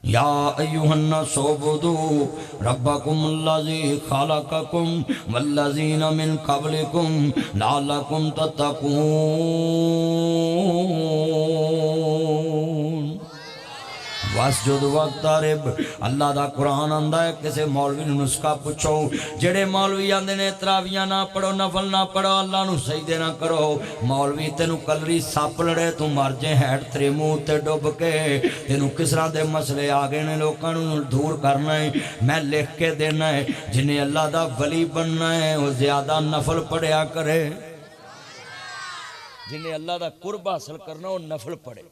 या अय्युहन्नास उअ्बुदू रब्बकुमुल्लज़ी खलक़कुम वल्लज़ीना मिन क़ब्लिकुम लअल्लकुम तत्तक़ून। वस्जुद वक़्तरिब। अल्लाह दा कुरान आंदा है किसी मौलवी नूं नुस्खा पुछो, जेड़े मौलवी आंदे ने तरावियां ना पढ़ो, नफल ना पढ़ो, अल्लाह नूं सजदे ना करो। मौलवी तेनू कलरी सप लड़े तू मर जे हैठ तेरे मूँह ते डुब के। तेनू किस तरह दे मसले आ गए ने, लोकां नूं दूर करना है। मैं लिख के देना है, जिन्हें अल्लाह दा वली बनना है वो ज्यादा नफल पढ़िया करे, जिन्हें अल्लाह दा कुर्ब हासिल करना वो नफल पढ़े।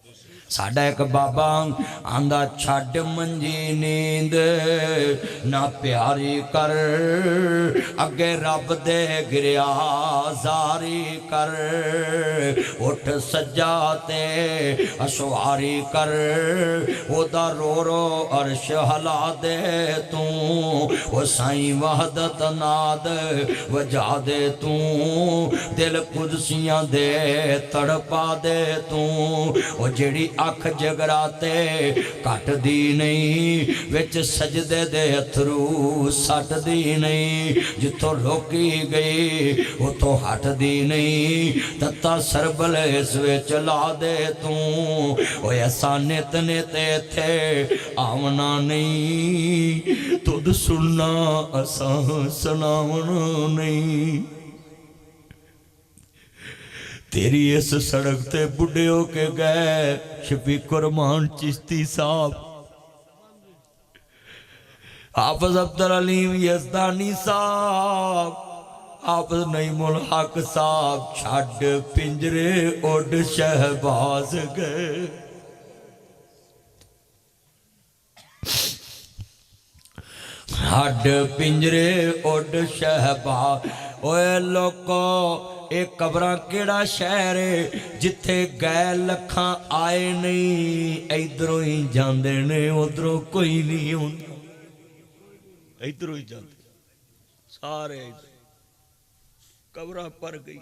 साडा एक बाबा आंदा छड्ड मंजी नींद ना प्यारी कर, अगे रब दे गिरिया जारी कर, उठ सज्जा ते असवारी कर, ओदा रो रो अर्श हला दे तू, ओ साईं वहदत नाद वजा दे तू, दिल कुदसियां दे तड़पा दे तू, ओ जेड़ी अख जगराते घट दी नहीं, विच सजदे दे अथरू सट दी नहीं, जिथों रोकी गई उथों हट दी नहीं, तत्ता सरबल इस विच ला दे तू, ओ ऐसा नित नित इत्थे आवना नहीं, तुद सुनना असां सुनावना नहीं। तेरी इस सड़क ते बुढ़े हो के गए शफीकुर रहमान चिश्ती साहब, हाफिज अब्दुल अलीम यज़दानी साहब, हाफिज नईमुल हक साहब, छड़ पिंजरे उड़ शहबाज गए। छड़ पिंजरे उड़ शहबाज। ओए लोको ये कबरां केड़ा शहर है जिथे गए लखां आए नहीं, इधरों ही जांदे ने उधरों कोई नहीं आउंदा, इधरों ही जांदे सारे, कबरां भर गई,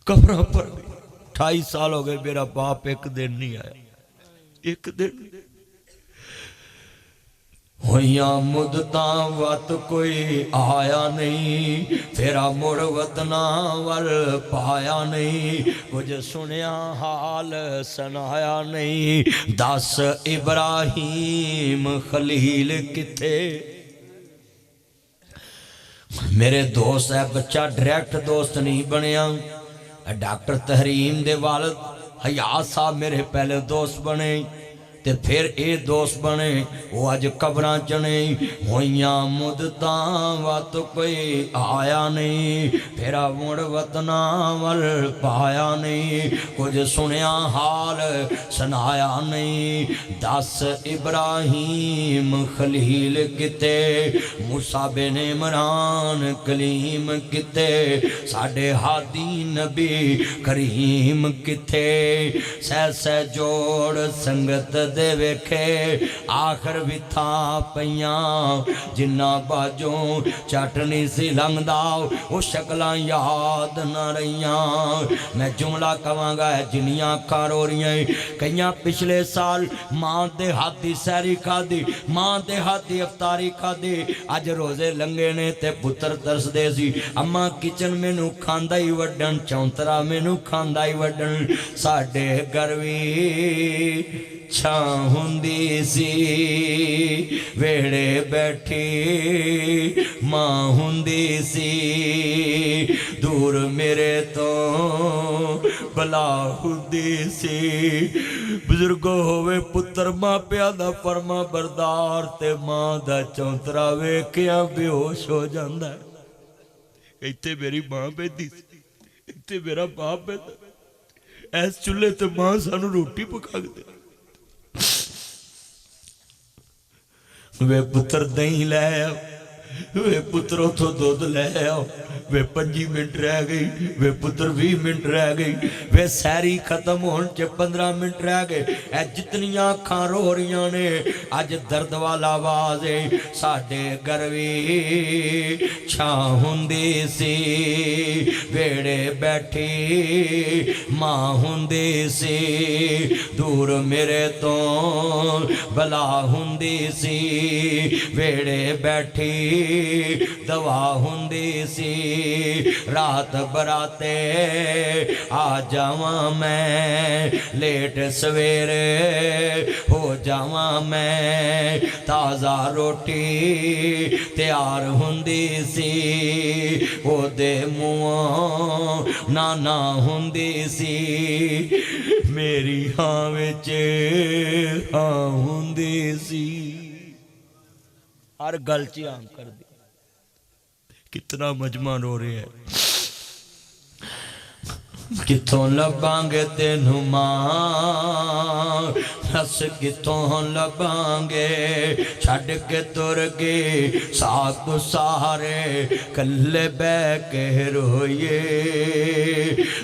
कबरां भर गई। 28 साल हो गए मेरा बाप एक दिन नहीं आया, एक दिन होइया मुद्दतां वत कोई आया नहीं, फेरा मुड़ वतना वल पाया नहीं, कुछ सुनिया हाल सुनाया नहीं, दस इब्राहिम खलील किथे। मेरे दोस्त है बच्चा डायरेक्ट दोस्त नहीं बनया, डॉक्टर तहरीम दे वालिद हयात साहब मेरे पहले दोस्त बने, ते फिर ये दोस्त बने, वो अज कबरां चने होइयां मुद्दतां वत कोई आया नहीं, फेरा मुड़ वतना वल पाया नहीं, कुछ सुनिया हाल सुनाया नहीं, दस इब्राहिम खलील किते, मूसा बिन इमरान कलीम किते, साडे हादी नबी करीम किथे, सह सह जोड़ संगत दे वेखे, आखिर विथा पईयां जिन्ना बाजों चटनी सी लंघदा वो शक्लां याद न रहियां। मैं जुमला कवांगा जिन्नियां अखां रो रहियां, कईयां पिछले साल मां दे हाथ दी सैरी खाधी, मां दे हाथ दी अफतारी खाधी, अज रोजे लंघे ने ते पुत्र तरसदे सी, अम्मा किचन मैनू खांदा ही वड्डन, चौंतरा मैनू खांदा ही वड्डन। साडे घर वी छां हुंदी सी, वेड़े बैठी मां हुंदी सी, दूर मेरे तो भला हुंदी सी। बुजुर्गो होवे पुत्र मां प्या दा फरमा बरदार, ते मां दा चौंतरा वेखिया बेहोश हो जांदा है। इत्थे मेरी मां बैठी सी, इत्थे मेरा बाप बैठा, इस चूल्हे ते मां सानू रोटी पका के दे, वे पुत्र दही लै वे पुत्रों तो दुध लै आओ, वे 5 मिनट रह गई, वे पुत्र 20 मिनट रह गई, वे सैरी खत्म होने च 15 मिनट रह गए। ए जितनियां अखां रो रही ने अज दर्द वाला आवाज है, साडे घर भी छां हुंदी सी, वेड़े बैठी मां हुंदी सी, दूर मेरे तो बला हुंदी सी, वेड़े बैठी दवा हुंदी सी, रात बराते आ जावा मैं, लेट सवेरे हो जावा मैं, ताज़ा रोटी तैयार हुंदी सी, ओदे मूंहों नाना हुंदी सी, मेरी हां विच हां हुंदी सी। हर गल च आम कर दी। कितना मजमा रो रहे है। कितों लभांगे तेनू मां, दस कितों लभांगे, छड़ के तुर गए साक सहारे, कल्ले बह के रोइए,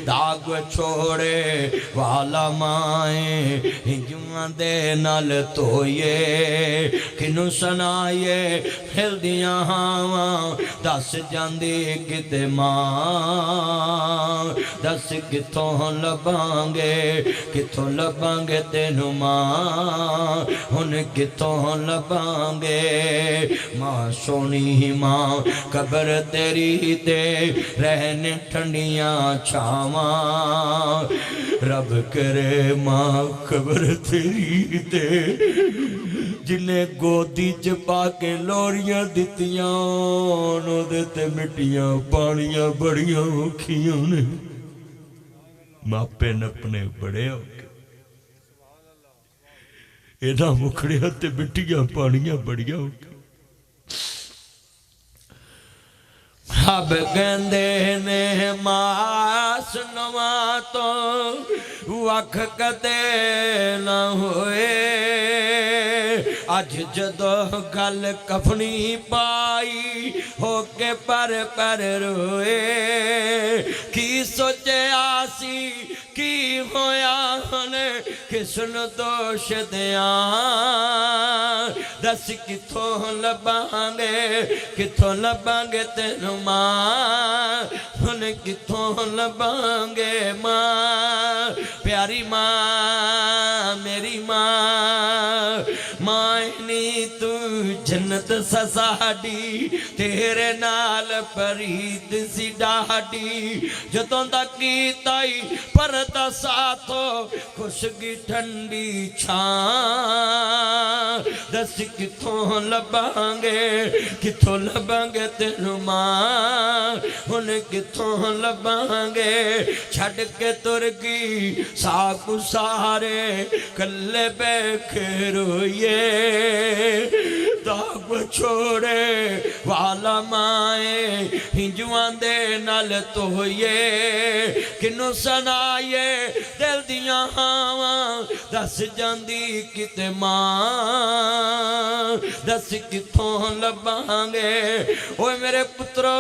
दाग छोड़े वाला माए, हिजुआं दे नाल धोइए, किनू सुनाइए हिलदियां हावां, दस जांदी किते मां, दस किथों लभांगे, किथों लभांगे तेनू मां, हुन किथों लभांगे, मां सोनी मां कबर तेरी ते रहने ठंडियां छावां, रब करे मां कबर तेरी ते, जिन्हें गोदी च पाके लोरियां दित्तियां, ओदे ते मिट्टियां पानियां बड़ियां औखियां ने, मापे नपने बड़े हो इन्हां मुखड़िया ते मिट्टियां पानियां बड़ियां हो। अब कहंदे ने मास नवा तो वख कदे न होए, अज जदों गल कफनी पाई होके पर रोए, की सोचिया सी की होया हने किसनु दोष दिया, दस किथों लभांगे, किथों लभांगे तेनू मां, हुन किथों लभांगे मां, प्यारी मां मेरी मां, मां नी तू जन्नत साडी, तेरे नाल परीद सी डाडी, जदों दा कीता ही परदा साथो खुशगी ठंडी छां, दस किथों लभांगे, किथों लभांगे तेनू मां, हुन किथों लभांगे, छड़ के तुर गई साकू सारे, कल्ले बैठे रोइए, दाग छोड़े वाला माए, हिंजुआं दे नाल धोइए, किनू सुनाइए दिल दियां हावां, दस जांदी किते मां, दस किथों लभांगे। ओए मेरे पुत्रो,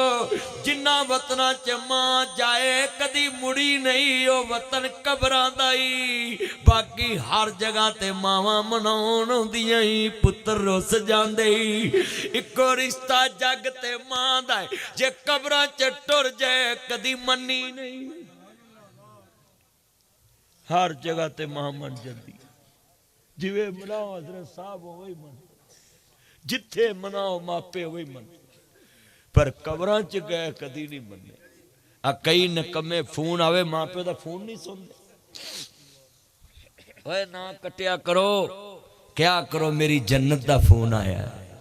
जिन्ना वतना च मां जाए कदी मुड़ी नहीं, ओ वतन कबरां दा ही, बाकी हर जगह ते मावां मनाउण आउंदियां ही, पुत्र रुस जांदे ही, इको रिश्ता जग ते मां दा, जे कबरां च टुर जाए कदी मन्नी नहीं, हर जगह ते मां मन जाती, जिवें मनाओ हजरत साहब वही मन, जिथे मनाओ मापे वही मन, पर कबरां च गए कदी नहीं मन्ने। आ कई निकम्मे फोन आवे मां प्यो दा फोन नहीं सुनते, ओए ना कटिया करो, क्या करो, मेरी जन्नत दा फोन आया है,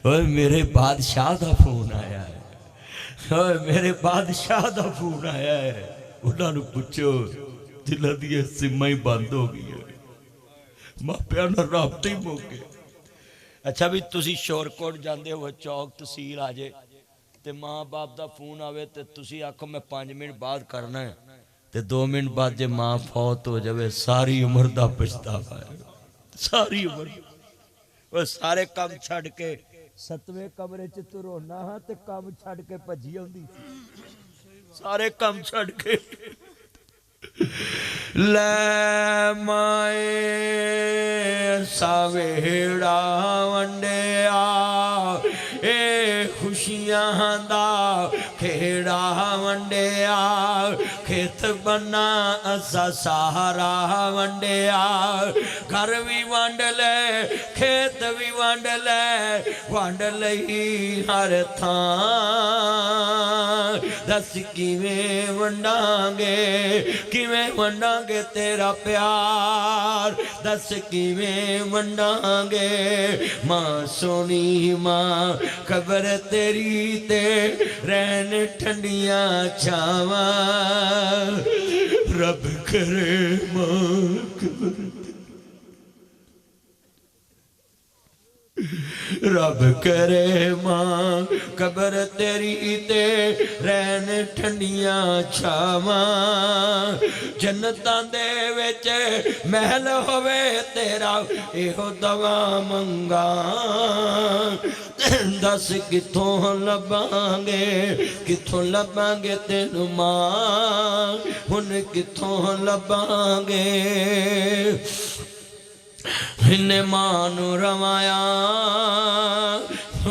ओए मेरे बादशाह दा फोन आया है, ओए मेरे बादशाह दा फोन आया है, उन्होंने पूछो जिन्हां दी सिम्मां ही बंद हो गई है, मापियां नाल राबते ही मुक गए। अच्छा भी तुसी शोरकोट जाते हो, चौक तहसील आ जाए तो माँ बाप का फोन आवे तो तुसी आखो मैं 5 मिनट बाद करना है, तो 2 मिनट बाद जे माँ फौत हो जाए सारी उम्र का पछतावा है, सारी उम्र वो सारे काम छड़ के 7वें कमरे च तू रोना हाँ ते काम छड़ के भजी आउंदी सारे काम छड़ के ਲੈ ਮਾਏ ਸਾਵੇੜਾ ਵੰਡਿਆ ਇਹ ਖੁਸ਼ੀਆਂ ਦਾ ਖੇੜਾ ਵੰਡਿਆ ਖੇਤ ਬੰਨਾ ਅਸਾਂ ਸਹਾਰਾ ਵੰਡਿਆ ਘਰ ਵੀ ਵੰਡ ਲੈ ਖੇਤ ਵੀ ਵੰਡ ਲੈ ਵੰਡ ਲਈ ਹਰ ਥਾਂ ਦੱਸ ਕਿਵੇਂ ਵੰਡਾਂਗੇ किवें वंडांगे तेरा प्यार दस किवें वंडांगे मां सोनी मां खबर तेरी ते रहन ठंडियां छावां रब करे मां खबर रब करे मां कबर तेरी ते रहन ठंडियां छावां जन्नतां दे विच महल होवे तेरा इहो दवा मंगा दस किथों लभांगे तेनू मां हुन किथों लभांगे इन्हें मां नू रवाया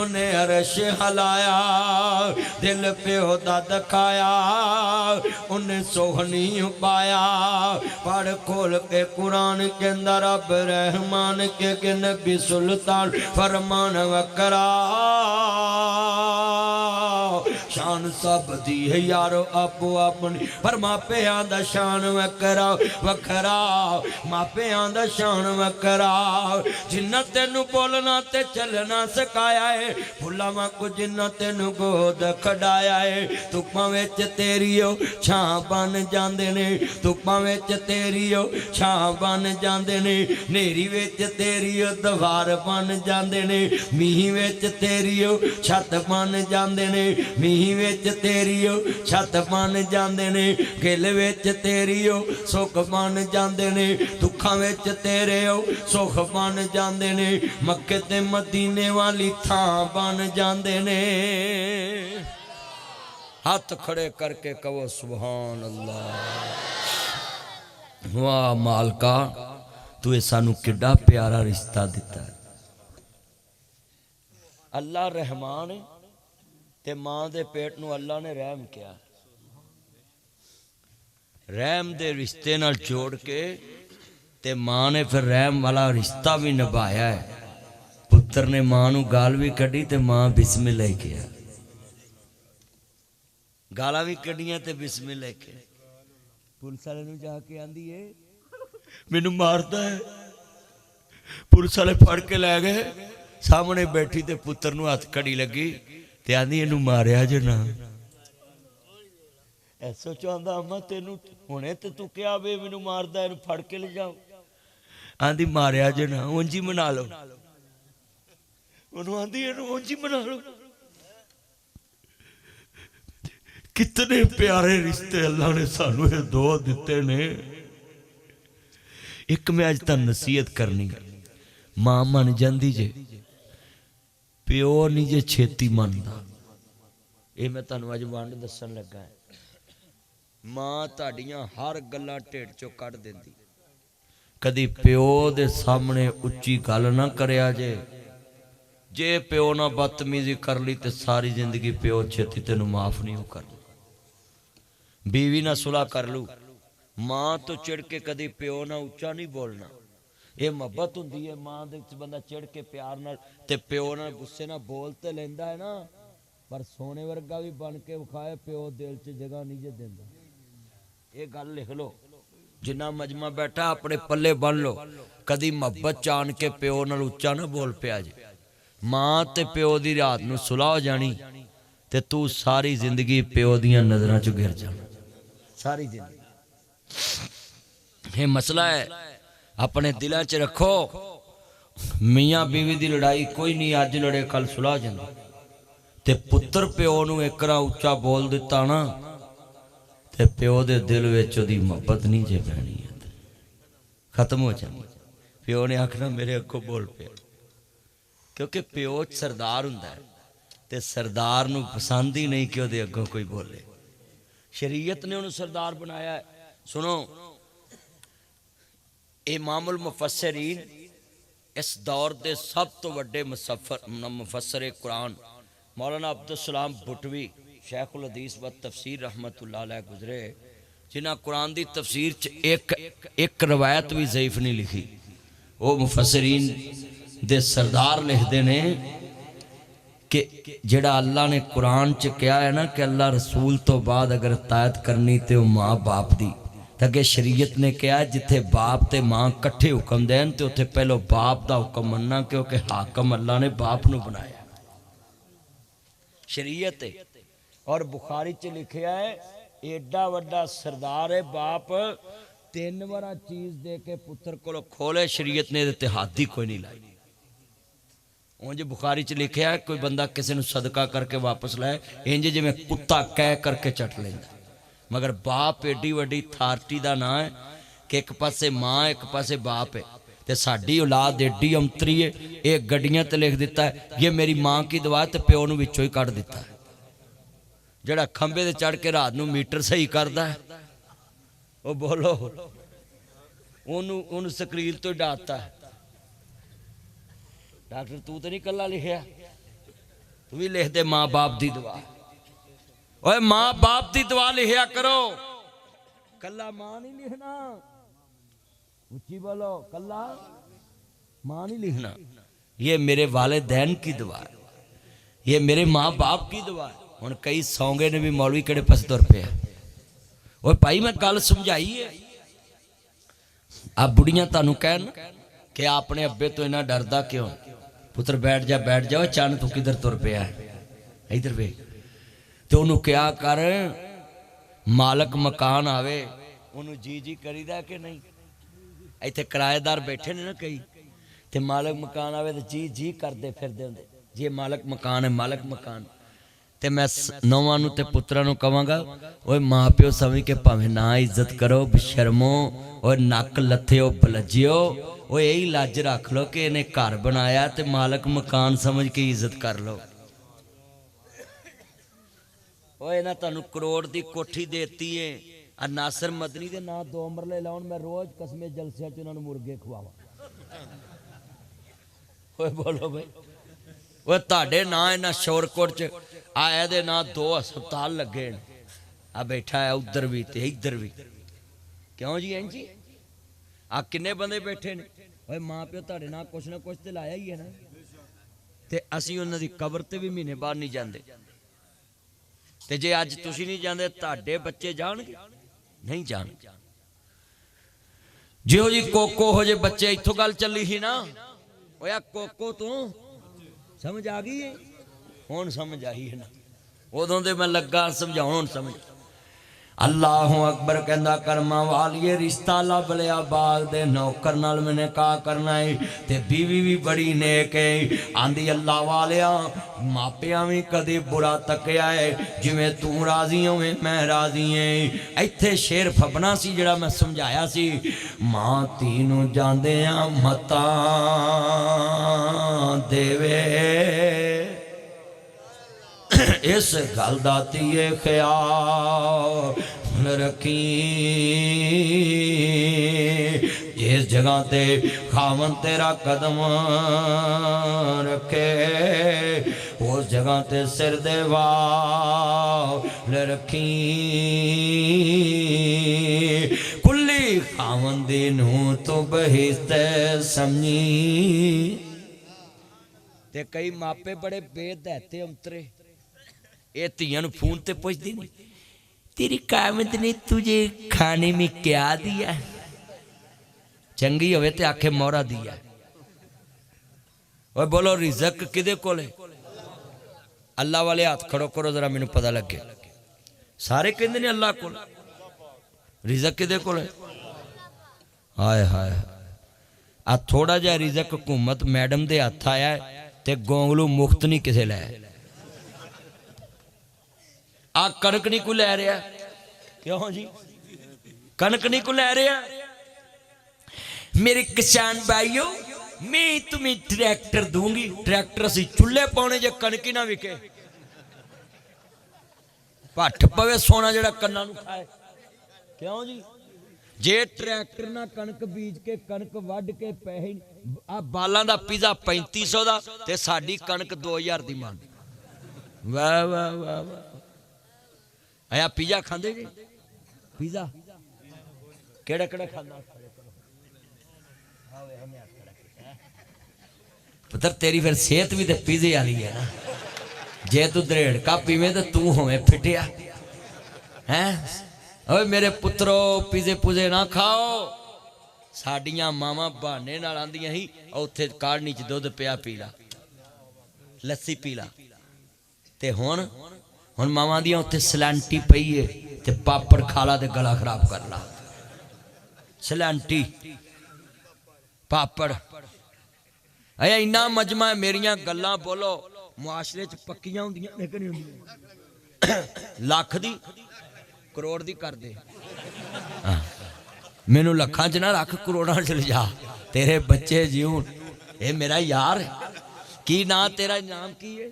उन्हें अरश हलाया दिल प्यो दा दखाया उन्हें सोहनी पाया पढ़ खोल के कुरान के अंदर रब रहमान के नबी सुल्तान फरमान वकरा शान सब दी है यारो आपो अपनी पर मापियां दा शान वकरा वखरा मापियां दा शान वकरा जिन्ना तेनू बोलना ते चलना सिखाया है फुल्ला वांगू जिन्ना तेनू गोद खड़ाया है धुप्पां विच तेरी छां बन जांदे ने धुप्पां विच तेरी छां बन जांदे ने नेरी विच तेरी दवार बन जांदे ने मींह विच तेरी छत बन जांदे ने मींह विच तेरी छत बन जांदे ने गिल विच तेरी सुख बन जांदे ने दुखां विच तेरे सुख बन जांदे ने मक्के ते मदीने वाली थां बन जांदे ने हाथ खड़े करके कहो सुभान अल्लाह वाह मालका तू सानू किड्डा प्यारा रिश्ता दिता है अल्लाह रहमान ते मां दे पेट नू अल्लाह ने रहम किया रहम दे रिश्ते नाल जोड़ के ते मां ने फिर रहम वाला रिश्ता भी निभाया है पुत्र ने मां नू गाल भी कढ़ी ते मां बिस्मिल्लाह किया गाला भी कढ़ियां ते बिस्मिल्लाह किया पुलिस वाले नू जाके आंदी है मैनू मारदा है पुलिस वाले फड़ के लै गए सामने बैठी ते पुत्र नू हथ कड़ी लगी ते आंदी इनू मारिया जे ना ऐसो चाहता अम्मा तेनू हुणे ते तू क्या वे मैनू मारदा इनू फड़ के ले जाओ आंदी मारिया जे ना उंजी मना लो उन्होंने आंदी इनू उंजी मना लो कितने प्यारे रिश्ते अल्लाह ने सानू ये दो दिते ने एक मैं अज तक नसीहत करनी मां मन जाती जे प्यो नहीं जे छेती मनता ये मैं तुहानू अज वंड दसन लगा है मां तुहाडियां हर गल्लां ढिड चों कढ दिंदी कदी प्यो दे सामने उच्ची गल ना करिया जे प्यो ना बदतमीजी कर ली तो सारी जिंदगी प्यो छेती तेनू माफ नहीं हो करना बीवी ना सुलह कर लू मां तो चिड़ के कदी प्यो ना उच्चा नहीं बोलना ये मुहब्बत हुंदी है मां दे विच बंदा चिड़ के प्यार नाल ते प्यो नाल गुस्से नाल बोल ते लैंदा है ना पर सोने वर्गा भी बन के विखाए प्यो दिल च जगह नहीं जे देंदा ये गल लिख लो जिन्ना मजमा बैठा अपने पल्ले बन लो कदी मुहब्बत चान के प्यो नाल उच्चा ना बोल पिया जे मां ते प्यो दी रात नूं सुलह हो जानी ते तू सारी जिंदगी प्यो दियां नज़रां च गिर जाना सारी जिंदगी ये मसला है अपने दिलों च रखो मियाँ बीवी की लड़ाई कोई नहीं अज लड़े कल सुलह जांदी ते पुत्र प्यो नूं एक बार उच्चा बोल दिता ना ते प्यो दे दिल विच ओहदी मुहब्बत नहीं जे पैनी खत्म हो जानी प्यो ने आखना मेरे अगों बोल पिया क्योंकि प्यो सरदार हुंदा है ते सरदार नूं पसंद ही नहीं कि उहदे अग्गों कोई बोले। शरीयत ने उन्हें सरदार बनाया है। सुनो, इमामुल मुफस्सिरीन इस दौर के सब तो वड्डे मुफस्सिर कुरान मौलाना अब्दुल सलाम बुटवी शेखुल हदीस व तफसीर रहमतुल्लाह अलैह गुजरे, जिन्हें कुरान की तफसीर च एक रवायत भी ज़ईफ नहीं लिखी। वो मुफस्सिरीन दे सरदार लिखते ने कि जिहड़ा अल्लाह ने कुरान च कहा है ना कि अल्लाह रसूल तो बाद अगर तायत करनी तो माँ बाप दी, तो अगे शरीयत ने कहा जिथे बाप ते माँ कट्ठे हुक्म देन तो उत्थे पहलो बाप दा हुक्म मनना, क्योंकि हाकम अल्लाह ने बाप नूं बनाया, शरीयत है। और बुखारी च लिखा है एडा वड्डा सरदार है बाप 3 बार चीज़ दे के पुत्र को खोले, शरीयत ने इहदे ते हाथ ही कोई नहीं लाई। उंज बुखारी च लिखा है कोई बंदा किसी ने सदका करके वापस लाए इंज जिवें कुत्ता कह करके चट लेंदा, मगर बाप एडी वड्डी अथॉरिटी का नाम है कि एक पासे माँ एक पासे बाप है। तो साडी औलाद एडी अंतरी है, ये गड्डियां ते लिख दिता है ये मेरी माँ की दुआ है, तो प्यो नूं विचों ही कढ़ दिता है। जिहड़ा खंबे ते चढ़ के रात नूं मीटर सही करदा है वो बोलो उन्होंने स्क्रीन तो ही डालता है। डॉक्टर तू तो नहीं कला लिखिया, तू भी लिख दे माँ बाप की दुआ। ओए माँ बाप की दुआ लिखिया करो, कला माँ नहीं लिखना, उच्ची बोलो, कला माँ नहीं लिखना। ये मेरे वालिदैन की दुआ है, ये मेरे माँ बाप की दुआ है। हुण कई सौंगे ने भी मौलवी किहड़े पासे तुर पे। ओए भाई मैं गल समझाई है, आ बुढ़ियां तुहानूं कहन कि अपने अब्बे तो इन्ना डरदा क्यों, पुत्र बैठ जा, चन तू किधर तुर पिया है, इधर वे। तो उन्होंने क्या कर मालक मकान आवे उन्होंने जी जी करीदा कि नहीं। इत्थे किराएदार बैठे ने ना कई, ते मालक मकान आवे तो जी जी करते फिरदे हुंदे जी मालक मकान है, मालक मकान। ते मैं नौवां नूं ते पुत्रां नूं कहांगा ओए माँ प्यो समझ के भावें ना इज्जत करो, बेशर्मो और नक लत्थिओ बलजिओ, वो यही लज रख लो कि इन्हें घर बनाया तो मालक मकान समझ के इज्जत कर लो। वो इन्हें तुहानूं करोड़ की कोठी देती है, आ नासिर मदनी के ना 2 मरले लाउण, मैं रोज कस्मे जलसिया च उन्होंने मुर्गे खवावां। ओए बोलो भाई, वो तुहाडे ना इन्हां शोरकोट च आ दे ना 2 हस्पताल लगे, आ बैठा है उधर भी ते इधर भी, क्यों जी इंज जी? आ किन्ने बंदे बैठे ने। ओए माँ प्यो तुहाडे नाल कुछ ना कुछ तो लाया ही है ना, ते असीं उन्हां दी कबर ते भी महीने बाद नहीं जांदे, ते जे अज तुसीं नहीं जांदे तुहाडे बच्चे जाणगे नहीं जाणगे। जिहो जी कोको हो जे बच्चे, इत्थों गल चली ही ना। ओया कोको तू समझ आ गई है, हुण समझ आई है ना, उदों दे मैं लगा समझाउण हुण समझ। अल्लाह अकबर कहंदा कर्मा वालिए रिश्ता लभ लिया बाग दे नौकर नाल मैंने कहा करना है, ते बीवी भी बड़ी नेक है। आंदी अल्लाह वालिया मापिया भी कदे बुरा तकिया है, जिवें तू राजी होवें मैं राजी है। इत्थे शेर फबना सी जिहड़ा मैं समझाया सी, मां धी नूं जांदियां मतां देवे, इस गल दा धीए ख्याल रखी, जिस जगह ते खावन तेरा कदम रखे उस जगह ते सिर दे वाल रखी। कुल्ली खावन दी नूं तो बहिस्ते समझी। ते कई मापे बड़े बेदहते अंतरे, ये धियां नूं फोन ते पुछदी नहीं तेरी कामत ने तुझे खाने में क्या दिया, चंगी होवे ते आखे मोहरा दिया। ओए बोलो रिजक किदे कोल है? अल्लाह वाले हाथ खड़ो करो जरा मैनू पता लगे। सारे कहंदे ने अल्लाह कोल, रिजक किदे कोल है? हाय हाय, आ थोड़ा जिहा रिजक हुकूमत मैडम दे हथ आया ते गोंगलू मुफ्त नहीं किसे लै। आ कणक नहीं कोई लै रहा, क्यों जी कणक नहीं कोई लै रहा? मेरे किसान भाइयों मैं तुम्हें ट्रैक्टर दूंगी। ट्रैक्टर असी चुल्हे पाने जे कणक ही ना विके, भट्ठ पवे सोना जड़ा कन्ना नूं खाए। क्यों जी? जे ट्रैक्टर ना कणक बीज के कणक वढ़ के पैसे आ बालां दा पिज़्ज़ा 3500 दा ते साडी कणक 2000 दी मंग। वाह वाह वाह वाह। आया पिज़्ज़ा खांदे जी? पिज़्ज़ा केड़ा केड़ा खांदा? पुत्र तेरी फिर सेहत भी तो पिज़्ज़े वाली है ना। जे तू दरेड़का पीवे तो तू होवे फिटिया हैं। ओए मेरे पुत्रो पिज़्ज़े पुज़े ना खाओ। साडियां मावां बहाने नाल आंदियां ही उत्थे काढ़नी च दुध पिया पी ला, लस्सी पी ला। ते हुण मावां दियां उत्थे सलैंटी पई है ते पापड़ खा ला ते गला खराब कर ला। सलैंटी पापड़ अया इन्ना मजमा है। मेरियां गल्लां बोलो मुआशरे च पक्कियां हुंदियां ने कि नहीं हुंदियां? लख दी करोड़ दी कर दे, मैनू लखां च ना रख, करोड़ां च ले जा, तेरे बच्चे जीवन। ये मेरा यार की ना तेरा नाम की है?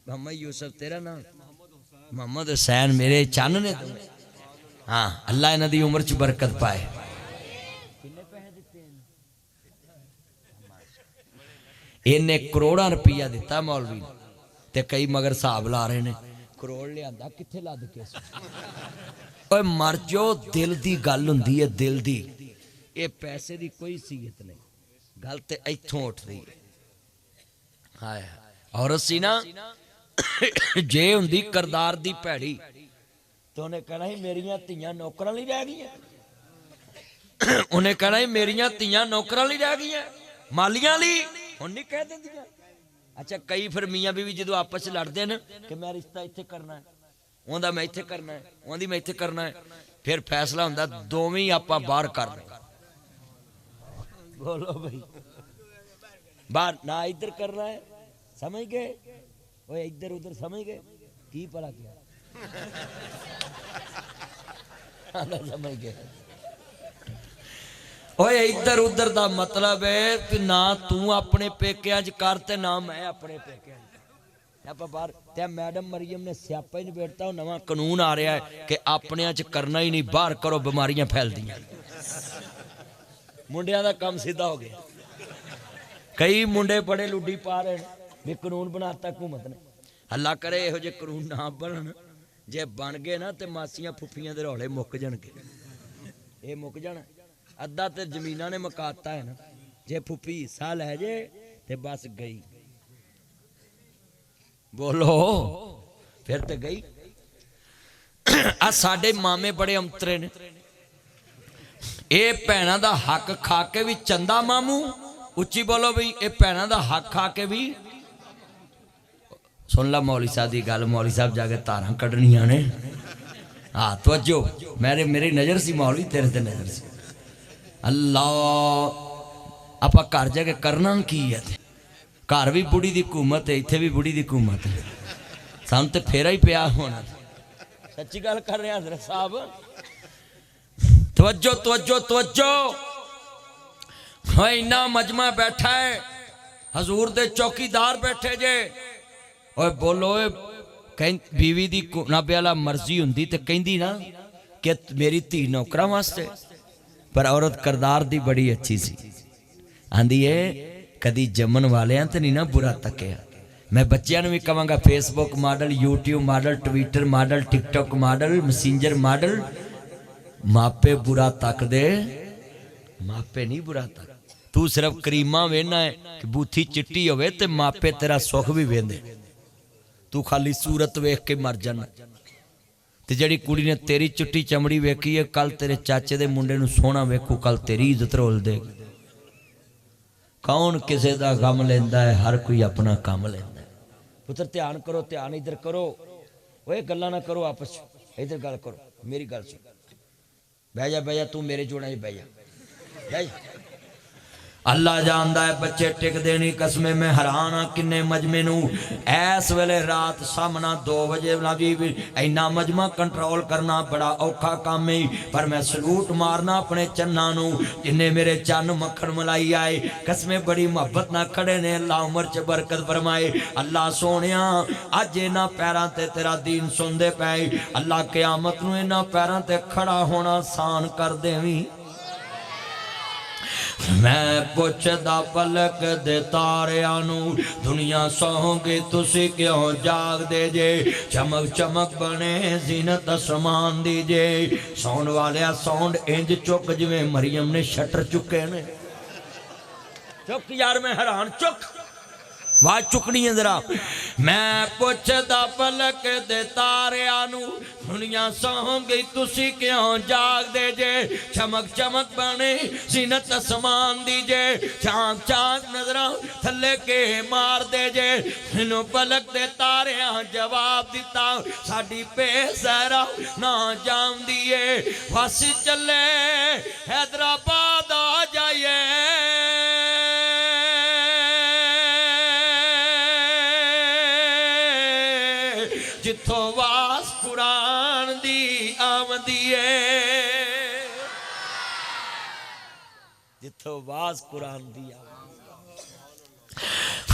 मोहम्मद यूसुफ तेरा नाम? मोहम्मद हुसैन मेरे चन्न ने तुम। हाँ अल्लाह इन्हां दी उम्र च बरकत पाए। इन्हें करोड़ां रुपया दिता मौलवी ने ते कई मगर हिसाब ला रहे ने करोड़ लिया किथे लद के। ओए मर जो, दिल दी गल हुंदी है, दिल दी। ये पैसे दी कोई सीयत नहीं, गल ते इत्थों उठदी है। हाय औरत सी ना जे हुंदी करदार दी भैड़ी तो उन्हें कहना ही मेरियां धीयां नौकरां लई रह गईयां। उन्हें कहना ही मेरियां धीयां नौकरां लई रह गईयां, मालियां लई हुण नहीं कह दिंदियां। अच्छा कई फिर मियाँ बीवी जो आपस लड़ते हैं कि मैं रिश्ता इत्थे करना है, उहदा मैं इत्थे करना है, उहदी मैं इत्थे करना है, फिर फैसला हुंदा दोवें ही आपां बाहर करना। बोलो भाई बाहर ना इधर करना है, समझ गए? ओए इधर उधर समझ गए की भला क्या? समझ गए? ओए इधर उधर दा मतलब है कि ना तू अपने पेकियां च कर ते ना मैं अपने पेकियां च। आप बाहर ते मैडम मरियम ने स्यापा ही निबेड़ता, नवा कानून आ रहा है कि अपने च करना ही नहीं, बाहर करो बीमारियां फैलदियां। मुंडिया दा काम सीधा हो गया। कई मुंडे बड़े लुड्डी पा रहे हैं भी कानून बनाता हुकूमत ने। अल्लाह करे इहो जे कानून ना बनन, जे बन गए ना तो मासियां फुफियां दे रौले मुक जाणगे। ये मुक जाना अद्धा तो जमीना ने मकाता है ना, जे फुफी हिस्सा लै जे ते बस गई। बोलो फिर तो गई। आ साडे मामे बड़े अंतरे ने, ये भैणों का हक खा के भी चंदा मामू, उच्ची बोलो भी, ये भैणों का हक खा के भी। सुन ला मौली साहब की गल, मौली साहब जाके तारां कढ़नियां ने। हाँ तवज्जो, मेरी नज़र सी मौलवी, तेरे ते नज़र सी। अल्लाह आप घर जाके करना की है? घर भी बुढ़ी की हुकूमत है, इत्थे भी बुढ़ी की हुकूमत है। सानू तो फेरा ही पिया होना। सच्ची गल कर रहे हजरत साहब। तवज्जो तवज्जो तवज्जो। इन्ना मजमा बैठा है, हजूर दे चौकीदार बैठे जे। और बोलो बीवी दी नाबे वाला मर्जी हुंदी ते कहंदी ना कि मेरी धी नौकरां वास्ते, पर औरत करदार दी बड़ी अच्छी सी। आंदी है कदी जमन वालियां ते नहीं ना बुरा तकिया। मैं बच्चों भी कहांगा Facebook model, YouTube model, Twitter model, TikTok model, Messenger model, मापे बुरा तक दे, मापे नहीं बुरा तक। तू सिर्फ करीमा वेना है कि बूथी चिट्टी होवे ते मापे तेरा सुख भी वेंदे। तू खाली सूरत वेख के मर जाना। ते जड़ी कुड़ी ने तेरी चिट्टी चमड़ी वेखी है, कल तेरे चाचे दे मुंडे नूं सोहना वेखू, कल तेरी इज्जत रोल दे। कौन किसे दा गम लेंदा है, हर कोई अपना काम लेंदा है। पुत्र ध्यान करो, ध्यान इधर करो। ओए गल्लां ना करो आपस, इधर गल करो, मेरी गल सुन। बह जा तू मेरे जोड़ा च बह जा। अल्लाह जानदा है बच्चे टिकदे नहीं। कसमे मैं हैरान हाँ किन्ने मजमे नू इस वेले रात सामना 2 बजे भी इन्ना मजमा कंट्रोल करना बड़ा औखा काम है। पर मैं सलूट मारना अपने चन्ना नू जिन्हें मेरे चन्न मक्खन मलाई आए। कसमे बड़ी मोहब्बत ना खड़े ने। अल्लाह उमर च बरकत फरमाए। अल्लाह सोनिया अज इन्हां पैरां ते तेरा दीन सुनदे पे। अल्लाह क़यामत नू इन्हां पैरां ते खड़ा होना आसान कर देवी। मैं पुछदा पलक दे तारियां नू दुनिया सौंगे तुसी क्यों जाग दे जे। चमक चमक बने जीनत आसमान दी जे। सौंड वालिया सौंड इंज चुक जिवें मरियम ने शटर चुके ने। चुक यार मैं हैरान चुक आवाज चुकनी है जरा। मैं पुछदा पलक दे तारियां नू दुनिया सौ गई तुसी क्यों जाग दे जे। चमक चमक बने जीनत आसमान दी जे। चांक चांक नजरा थले के मार दे जे। मैनू पलक दे तारियां जवाब दिता साडी बेसरा ना जामदी ए। बस चले हैदराबाद आ जाइए। जिथों वास कुरान दी आमदी है। जिथों वास कुरान दी आमदी।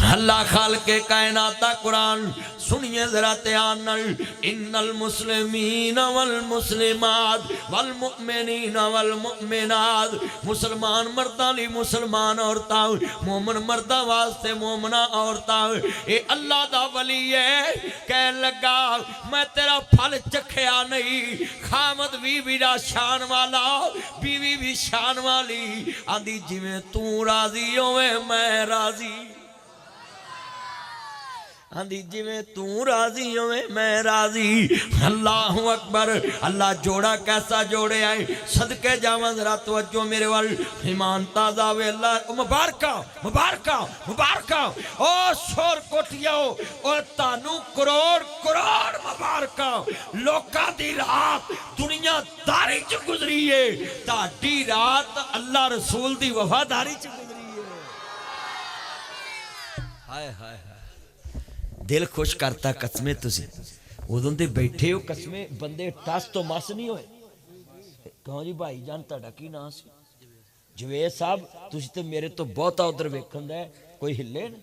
अल्लाह खाल के कायनात दा कुरान सुनिए जरा ध्यान नाल। इन्नल मुस्लिमीन वल मुस्लिमात वल मुमिनीन वल मुमिनात। मुसलमान मर्दां लई मुसलमान औरतां, मोमन मर्दां वास्ते मोमना औरतां। ये अल्लाह दा वली है। कह लगा मैं तेरा फल चखया नहीं। खामद बीवी दा शान वाला, बीवी भी शान वाली। आंदी जिवें तू राजी होवे मैं राजी। आंधी जिवें तू राजी होवे मैं राजी। अल्लाह अकबर। अल्लाह जोड़ा कैसा जोड़े आए। सदके जावां जरा तवज्जो मेरे वाल ईमान ताजा वे। अल्लाह मुबारका मुबारका मुबारका। ओ शोर कोटियो ओ तानू करोड़ करोड़ मुबारका। लोकां दी रात दुनियादारी च गुजरी है। ताडी रात अल्लाह रसूल दी वफादारी च गुजरी है। हाय हाय दिल खुश करता कसमे। तुसी उदों दे बैठे हो कसमे बंदे टस तो मस नहीं होए। कहो जी भाई जान तुहाडा की नाम सी? जवेद साहब तुसी तो मेरे तो बहुता उधर वेखण दा कोई हिले ना।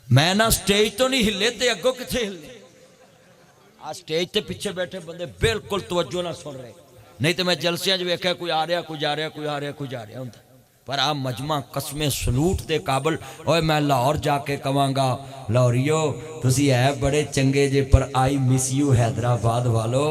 मैं ना स्टेज तो नहीं हिले ते अगों किथे हिले। आ स्टेज ते पिछे बैठे बंदे बिल्कुल तवज्जो ना सुन रहे। नहीं तो मैं जलसियां च वेख्या कोई आ रहा कोई जा रहा कोई आ रहा कोई जा रहा हुंदा। पर आ मजमा कसमे सलूट दे काबल। ओए मैं लाहौर जाके कवांगा लाहौरियो तुसी है बड़े चंगे जे पर आई मिस यू हैदराबाद वालो।